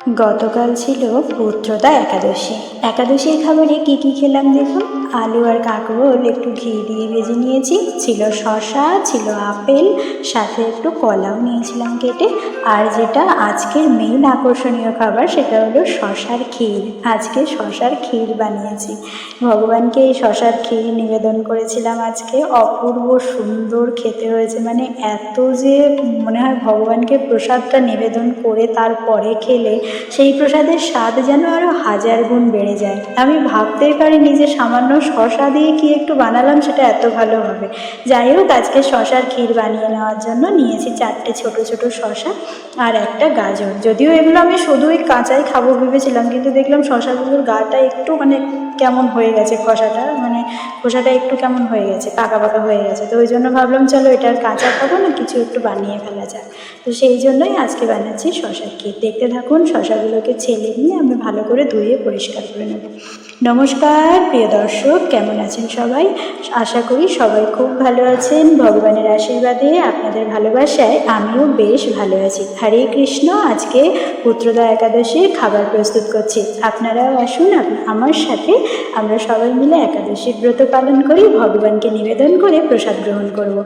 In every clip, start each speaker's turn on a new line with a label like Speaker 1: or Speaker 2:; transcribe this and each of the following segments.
Speaker 1: গতকাল ছিল পুত্রদা একাদশী। একাদশীর খাবারে কি কি খেলাম দেখুন। আলু আর কাঁকরোল একটু ঘি দিয়ে ভেজে নিয়েছি, ছিল শসা, ছিল আপেল, সাথে একটু কলাও নিয়েছিলাম কেটে। আর যেটা আজকের মেইন আকর্ষণীয় খাবার সেটা হলো শসার ক্ষীর। আজকে শসার ক্ষীর বানিয়েছি, ভগবানকে এই শসার ক্ষীর নিবেদন করেছিলাম আজকে। অপূর্ব সুন্দর খেতে হয়েছে, মানে এত যে মনে হয় ভগবানকে প্রসাদটা নিবেদন করে তারপরে খেলে সেই প্রসাদের স্বাদ যেন আরও 1000 গুণ বেড়ে যায়। আমি ভাবতেই পারিনি যে সামান্য শসা দিয়ে কি একটু বানালাম সেটা এত ভালো হবে। যাই হোক, আজকে শসার ক্ষীর বানিয়ে নেওয়ার জন্য নিয়েছি 4টে ছোট ছোট শসা আর একটা গাজর। যদিও এগুলো আমি শুধুই কাঁচাই খাবো ভেবেছিলাম, কিন্তু দেখলাম শসাগুলোর গাটা একটু কেমন হয়ে গেছে, খোসাটা একটু কেমন হয়ে গেছে, পাকা পাকা হয়ে গেছে। তো ওই জন্য ভাবলাম চলো এটা আর কাঁচা খাবো না, কিছু একটু বানিয়ে ফেলা যাক। তো সেই জন্যই আজকে বানাচ্ছি শসার ক্ষীর। দেখতে থাকুন। শসাগুলোকে ছেলে নিয়ে আমি ভালো করে ধুয়ে পরিষ্কার করে নেব। নমস্কার প্রিয় দর্শক, কেমন আছেন সবাই? আশা করি সবাই খুব ভালো আছেন। ভগবানের আশীর্বাদে, আপনাদের ভালোবাসায় আমিও বেশ ভালো আছি। হরে কৃষ্ণ। আজকে পুত্রদা একাদশীর খাবার প্রস্তুত করছি, আপনারাও আসুন আমার সাথে। আমরা সবাই মিলে একাদশীর ব্রত পালন করি, ভগবানকে নিবেদন করে প্রসাদ গ্রহণ করব।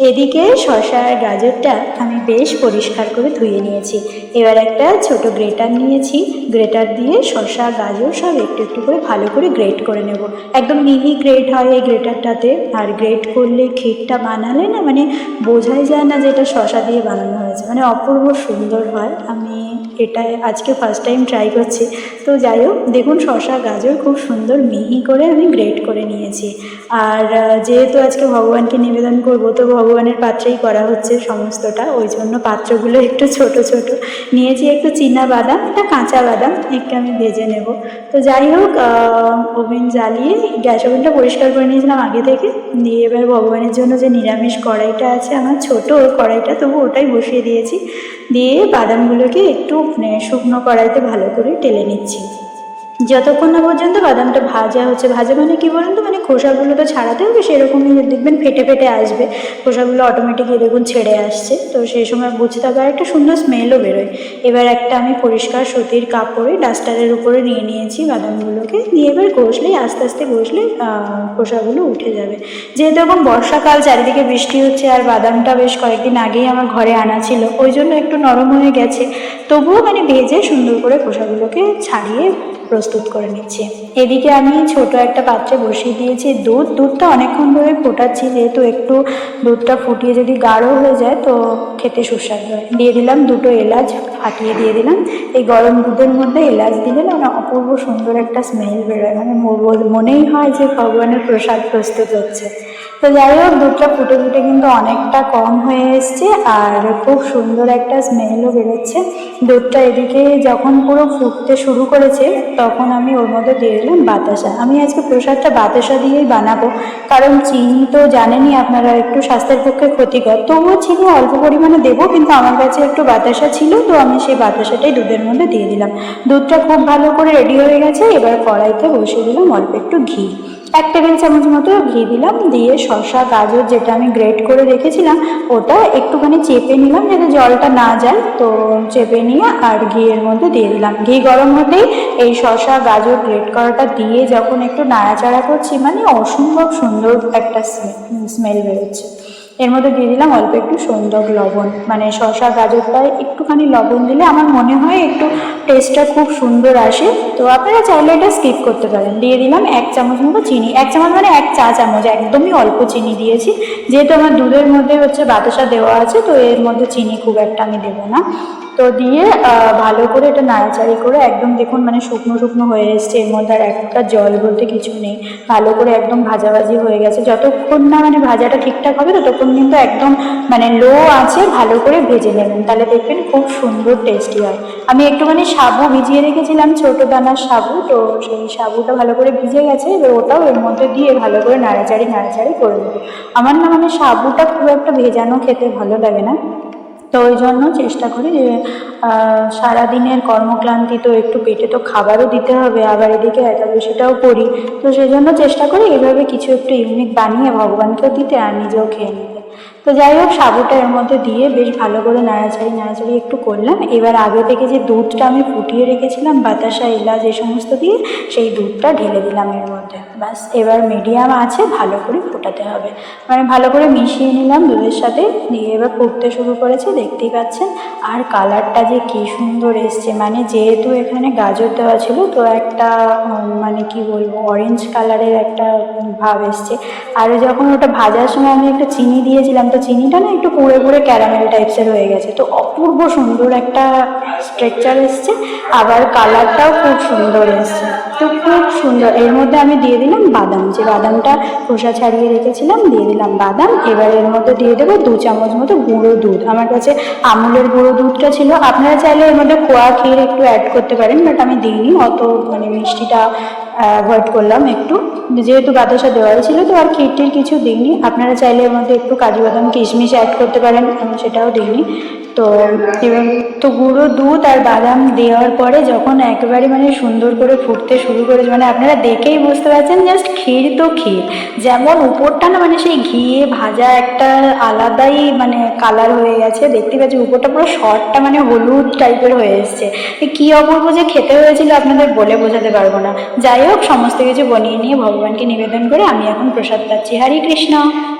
Speaker 1: এদিকে শসা আর গাজরটা আমি বেশ পরিষ্কার করে ধুয়ে নিয়েছি। এবার একটা ছোট গ্রেটার নিয়েছি, গ্রেটার দিয়ে শসা গাজর সব একটু একটু করে ভালো করে গ্রেট করে নেব। একদম মিহি গ্রেট হয় এই গ্রেটারটাতে। আর গ্রেট করলে ক্ষীরটা বানালে না বোঝাই যায় না যে এটা শসা দিয়ে বানানো হয়েছে, অপূর্ব সুন্দর হয়। আমি এটা আজকে ফার্স্ট টাইম ট্রাই করছি। তো যাই হোক, দেখুন শসা গাজর খুব সুন্দর মিহি করে আমি গ্রেট করে নিয়েছি। আর যেহেতু আজকে ভগবানকে নিবেদন করব, তো ভগবানের পাত্রেই করা হচ্ছে সমস্তটা, ওই জন্য পাত্রগুলো একটু ছোট ছোট নিয়েছি। একটু চীনা বাদাম, এটা কাঁচা বাদাম, একটু আমি ভেজে নেব। তো যাই হোক, ওভেন জ্বালিয়ে গ্যাস ওভেনটা পরিষ্কার করে নিয়েছিলাম আগে থেকে। দিয়ে এবার ভগবানের জন্য যে নিরামিষ কড়াইটা আছে আমার, ছোট কড়াইটা, তবু ওটাই বসিয়ে দিয়েছি। দিয়ে বাদামগুলোকে একটু শুকনো কড়াইতে ভালো করে টেলে নিচ্ছি যতক্ষণ না পর্যন্ত বাদামটা ভাজা হচ্ছে। ভাজা কি বলুন তো, খোসাগুলো তো ছাড়াতে হবে, সেরকমই দেখবেন ফেটে ফেটে আসবে খোসাগুলো, অটোমেটিকই দেখুন ছেড়ে আসছে। তো সেই সময় বুঝতে হবে, আর একটা সুন্দর স্মেলও বেরোয়। এবার একটা আমি পরিষ্কার সুতির কাপড়ে ডাস্টারের উপরে নিয়ে নিয়েছি বাদামগুলোকে। নিয়ে এবার ঘষলেই, আস্তে আস্তে ঘষলে খোসাগুলো উঠে যাবে। যেহেতু এখন বর্ষাকাল, চারিদিকে বৃষ্টি হচ্ছে, আর বাদামটা বেশ কয়েকদিন আগেই আমার ঘরে আনা ছিল, ওই জন্য একটু নরম হয়ে গেছে। তবুও ভেজে সুন্দর করে খোসাগুলোকে ছাড়িয়ে প্রস্তুত করে নিচ্ছি। এদিকে আমি ছোট একটা পাত্রে বসিয়ে দিয়েছি দুধটা অনেকক্ষণ ধরে ফোটাচ্ছি, যেহেতু একটু দুধটা ফুটিয়ে যদি গাঢ় হয়ে যায় তো খেতে সুস্বাদু হয়। দিয়ে দিলাম 2টো এলাচ, ফাটিয়ে দিয়ে দিলাম। এই গরম দুধের মধ্যে এলাচ দিলে অপূর্ব সুন্দর একটা স্মেল বেরোয়, মনেই হয় যে ভগবানের প্রসাদ প্রস্তুত হচ্ছে। তো যাই হোক, দুধটা ফুটে ফুটে কিন্তু অনেকটা কম হয়ে এসছে, আর খুব সুন্দর একটা স্মেলও বেরোচ্ছে। দুধটা এদিকে যখন পুরো ফুটতে শুরু করেছে, তখন আমি ওর মধ্যে দিয়ে দিলাম বাতাসা। আমি আজকে প্রসাদটা বাতাসা দিয়েই বানাবো, কারণ চিনি তো জানেনই আপনারা একটু স্বাস্থ্যের পক্ষে ক্ষতিকর। তবুও চিনি অল্প পরিমাণে দেবো, কিন্তু আমার কাছে একটু বাতাসা ছিল, তো আমি সেই বাতাসাটাই দুধের মধ্যে দিয়ে দিলাম। দুধটা খুব ভালো করে রেডি হয়ে গেছে। এবার কড়াইতে বসিয়ে দিলাম অল্প একটু ঘি, 1 টেবিল চামচ মতো ঘি দিলাম। দিয়ে শসা গাজর যেটা আমি গ্রেট করে রেখেছিলাম ওটা একটুখানি চেপে নিলাম, যাতে জলটা না যায়। তো চেপে নিয়ে আর ঘিয়ের মধ্যে দিয়ে দিলাম। ঘি গরম হতেই এই শসা গাজর গ্রেট করাটা দিয়ে যখন একটু নাড়াচাড়া করছি, অসম্ভব সুন্দর একটা স্মেল বেরোচ্ছে। এর মধ্যে দিয়ে দিলাম অল্প একটু সন্দক লবণ, শসা গাজরটায় একটুখানি লবণ দিলে আমার মনে হয় একটু টেস্টটা খুব সুন্দর আসে। তো আপনারা চাইলে এটা স্কিপ করতে পারেন। দিয়ে দিলাম 1 চামচ মতো চিনি, 1 চামচ 1 চা চামচ, একদমই অল্প চিনি দিয়েছি, যেহেতু আমার দুধের মধ্যে বাতাসা দেওয়া আছে, তো এর মধ্যে চিনি খুব একটা আমি দেবো না। তো দিয়ে ভালো করে এটা নাড়াচাড়ি করে একদম দেখুন শুকনো শুকনো হয়ে এসছে, এর মধ্যে আর একটা জল বলতে কিছু নেই। ভালো করে একদম ভাজাভাজি হয়ে গেছে। যতক্ষণ না ভাজাটা ঠিকঠাক হবে ততক্ষণ কিন্তু একদম লো আছে ভালো করে ভেজে নেবেন, তাহলে দেখবেন খুব সুন্দর টেস্টি হয়। আমি একটুখানি সাবু ভিজিয়ে রেখেছিলাম, ছোটো দানার সাবু, তো সেই সাবুটা ভালো করে ভিজে গেছে। এবার ওটাও এর মধ্যে দিয়ে ভালো করে নাড়াচাড়ি করে দেবো। আমার সাবুটা খুব একটা ভেজানো খেতে ভালো লাগে না, তো ওই জন্য চেষ্টা করি যে সারাদিনের কর্মক্লান্তি, তো একটু পেটে তো খাবারও দিতে হবে, আবার এদিকে একাদশীটাও করি, তো সেই জন্য চেষ্টা করি এইভাবে কিছু একটু ইউনিক বানিয়ে ভগবানকেও দিতে আর নিজেও খেয়ে নিতে। তো যাই হোক, সাবুটা এর মধ্যে দিয়ে বেশ ভালো করে নাড়াচাড়ি একটু করলাম। এবার আগে থেকে যে দুধটা আমি ফুটিয়ে রেখেছিলাম বাতাসা, এলাচ এই সমস্ত দিয়ে, সেই দুধটা ঢেলে দিলাম এর মধ্যে। ব্যাস, এবার মিডিয়াম আছে ভালো করে ফোটাতে হবে, মানে ভালো করে মিশিয়ে নিলাম দুধের সাথে, দিয়ে এবার ফুটতে শুরু করেছে, দেখতেই পাচ্ছেন। আর কালারটা যে কি সুন্দর এসছে, মানে যেহেতু এখানে গাজর দেওয়া ছিল তো একটা মানে কি বলবো, অরেঞ্জ কালারের একটা ভাব এসছে। আর যখন ওটা ভাজার সময় আমি একটু চিনি দিয়েছিলাম, তো চিনিটা না একটু পুড়ে পুড়ে ক্যারামেল টাইপসের হয়ে গেছে। তো অপূর্ব সুন্দর একটা স্ট্রাকচার এসছে, আবার কালারটাও খুব সুন্দর এসছে। তো খুব সুন্দর। এর মধ্যে আমি দিয়ে দিলাম বাদাম, যে বাদামটা খোসা ছাড়িয়ে রেখেছিলাম, দিয়ে দিলাম বাদাম। এবার এর মধ্যে দিয়ে দেবো 2 চামচ মতো গুঁড়ো দুধ। আমার কাছে আমুলের গুঁড়ো দুধটা ছিল, আপনারা চাইলে এর মধ্যে খোয়া ক্ষীর একটু অ্যাড করতে পারেন, বাট আমি দিইনি, অত মানে মিষ্টিটা অ্যাভয়েড করলাম একটু, যেহেতু বাতাসা দেওয়াই ছিল, তো আর ক্ষীরটির কিছু দিইনি। আপনারা চাইলে এর মধ্যে একটু কাজু বাদাম কিশমিশ অ্যাড করতে পারেন, আমি সেটাও দিইনি। তো এবার তো গুঁড়ো দুধ আর বাদাম দেওয়ার পরে যখন একেবারে মানে সুন্দর করে ফুটতে শুরু করেছে, মানে আপনারা দেখেই বুঝতে পারছেন জাস্ট ক্ষীর তো ক্ষীর, যেমন উপরটা না মানে সেই ঘিয়ে ভাজা একটা আলাদাই মানে কালার হয়ে গেছে, দেখতে পাচ্ছি উপরটা পুরো শর্টটা মানে হলুদ টাইপের হয়ে এসছে। কি অপূর্ব যে খেতে হয়েছিল আপনাদের বলে বোঝাতে পারবো না। যাই হোক, সমস্ত কিছু বানিয়ে নিয়ে ভগবানকে নিবেদন করে আমি এখন প্রসাদ পাচ্ছি। হরে কৃষ্ণ।